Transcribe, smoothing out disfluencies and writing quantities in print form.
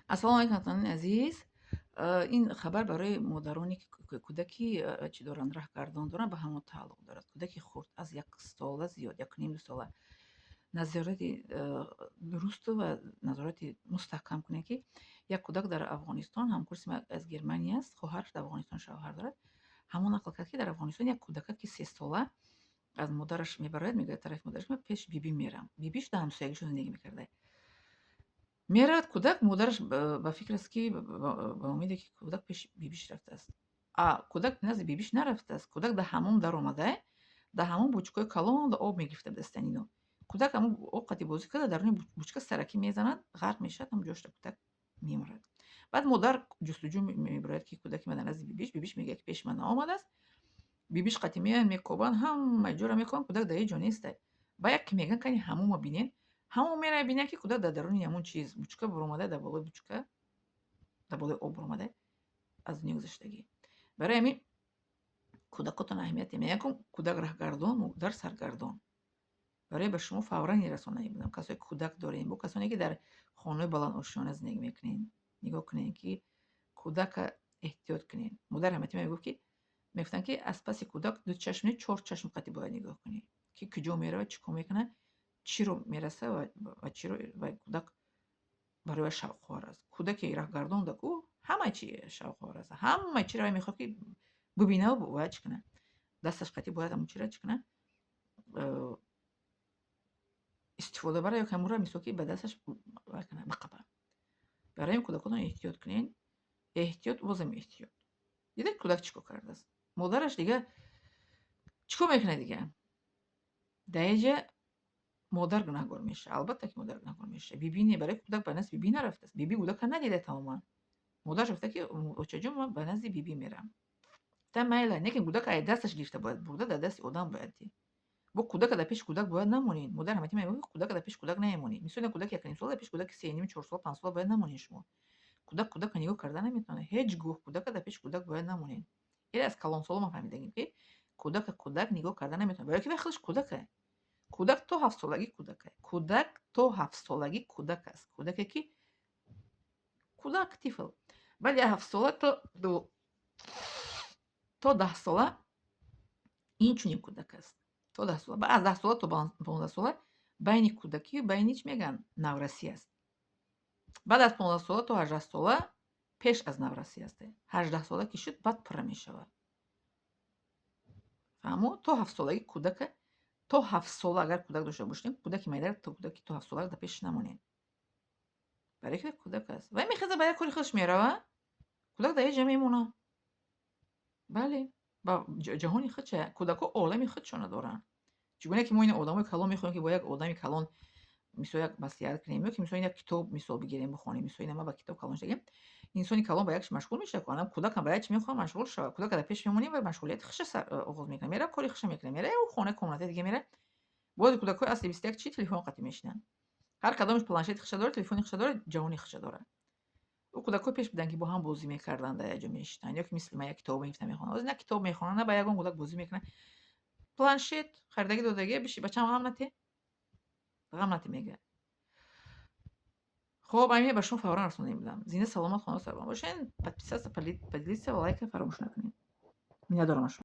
ассалому алайкум ҳамсаҳбони азиз. Ин хабар барои модароне ки кӯдаки чӣ доранд, раҳгардон доранд, ба ҳамон тааллуқ дорад. Кӯдаки хурд аз 1 сола зиёд, 1,5-2 сола назорати дурусту ва назорати мустаҳкам кунед, ки як кӯдак дар Афғонистон, ҳамкурси ман аз Германия аст, хоҳараш дар Афғонистон шавҳар дорад. Ҳамон нақл кард, ки дар Афғонистон як кӯдакак, ки 3 сола аз модараш мебарад, мегӯяд тарафи мадараш, ман пеш бибӣ мерам. Бибиш дар ҳамсоягишон зиндагӣ мекарда. Меравад кӯдак, модараш ба фикр аст, ки ба умеде, ки кӯдак пеши бибиш рафтааст. Кӯдак назди бибиш нарафтааст. Кӯдак дар ҳаммом даромада, дар ҳаммом бучкаҳои калон дар об мегирифта ба дастани ино. Кӯдак ҳамон об қати бозӣ карда, даруни бучка саракӣ мезанад, ғарқ мешавад, ҳамон ҷояшда кӯдак мемирад. Баъд модар ҷустуҷӯ мебарад, ки кӯдаки ман дар назди бибиш, бибиш мегӯяд, ки пеши ман наомадааст. Бибиш қати меоянд, мекобанд, ҳама ҷоро мекобанд, кӯдак дар ҳеҷ ҷо нестай. Ба як ки мегӯянд, кани ҳаммома бинед, ҳамон меравад бинад, ки кӯдак дар даруни ҳамон чиз бучка баромада, дар болои бучка, дар болои об баромада аз дунё гузаштагӣ. Барои ҳамин кӯдакотон аҳамияте меҳам, ки кӯдак раҳгардон, модар саргардон. Барои ба шумо фавран ин расонаӣ будам. Касое ки кӯдак дорем, бо касоне ки дар хонаҳои баландошона зиндагӣ мекунем, нигоҳ кунем, ки кӯдака эҳтиёт кунем. Модар ҳамати ман мегуфт, ки мегуфтанд, ки аз паси кӯдак 2 чашм не 4 чашм қати бояд нигоҳ кунӣ, ки куҷо меравад, чӣ кор мекунад, чиро мераса ва чиро ва кӯдак барояш шавқовар аст. Кӯдаки раҳгардон ку ҳама чӣ шавқовар аст. Ҳама чиро мехоҳад, ки бубинад, бояд чӣ кунад, дасташ қати бояд ҳамон чиро чӣ кунад, истифода бара ё ки ҳамонро мисол ки ба дасташ бақаба. Барои ин кӯдакотон эҳтиёт кунед. Эҳтиёт бозам эҳтиёт. Дидед кӯдак чӣ кор кардааст? Модараш дига чӣ кор мекунад дига? Дар ин ҷа модар гунаҳгор мешавад. Албатта ки модар гунаҳгор мешавад. Бибӣ не, барои ки кӯдак ба назди бибӣ нарафтааст. Бибӣ кӯдака надида тамоман. Модараш гуфта, ки бачаҷон, ман ба назди бибӣ мерам. Гуфта майла, лекин кӯдака аз дасташ гирифта бояд бурда, дар дасти одам бояд дид. Бо кӯдака дар пеши кӯдак бояд намонед. Модар ҳамати ман мегуфт, кӯдака дар пеши кӯдак наемонед. Мисоли кӯдаки 1,5 сола дар пеши кӯдаки 3,5-4 сола, 5 сола бояд намонед шумо. Кӯдака нигоҳ карда наметавонад. Ҳеҷ гӯҳ кӯдака дар пеши кӯдак бояд намонед. Ин аз калонсоло ман фаҳмидагим, ки кӯдак нигоҳ карда наметавонад. Барои ки вай худаш кӯдака. Кӯдак то 7 солагӣ кӯдака. Кӯдак то 7 солагӣ кӯдак аст. Кӯдаке ки кӯдак тифл. Вале 7 сола то 10 сола инчунин кӯдак аст. То 10 сола. Аз 10 сола то 15 сола байни кӯдакӣ, байни чӣ мегӯянд, наврасӣ аст. Баъд аз 15 сола то 18 сола пеш аз наврасӣ аст. 18 сола ки шуд, баъд пурра мешавад. Фаҳмо? То 7 солагӣ кӯдака. То 7 сола агар кӯдак дошта бошем, кӯдаки майда, то кӯдаки то 7 сола дар пешаш намонед. Барои ки кӯдак аст. Вай мехезад ба як кори худаш меравад, кӯдак дар ҳеҷ ҷа мемонад. Бале, ба ҷаҳони худша, кӯдакҳо олами худшона доранд. Чӣ гуна ки мо ин одамои калон мехоҳем, ки бо як одами калон мисол як маслиҳат кунем, ё ки мисол як китоб мисол бигирем бихонем. Мисоли ман ба китоб калон шудагим. Инсони калон ба як чиз машғул мешавад, ана кӯдакам ба як чиз мехоҳад машғул шавад. Кӯдака дар пеш мемонем ва машғулияти худша оғоз мекунад. Мера кори худша мекунад. Мера ё хона комната дига мера. Бояд кӯдакҳои асли 21 чӣ телефон қати мешинанд. Ҳар кадомаш планшети худша дорад, телефони худша дорад, ҷаҳони худша дорад. Кӯдакҳои пеш буданд, ки бо ҳам бозӣ мекарданд, дар як ҷо мешинанд, ё ки мисли ман як китоб мегирифтам мехондам. Ҳозир на китоб мехонанд, на ба ягон кӯдак бозӣ мекунанд. Планшет харидагӣ додагӣ, биши бачаам ғам натӣ. Ғам натӣ мегӯяд. Хоб, ҳамин ба шумо фавран расонида будам. Зинда саломат, хонавод сарбаланд бошед. Подписаться, поделиться ва лайка фаромӯш накунед. Миннатдорам аз шумо.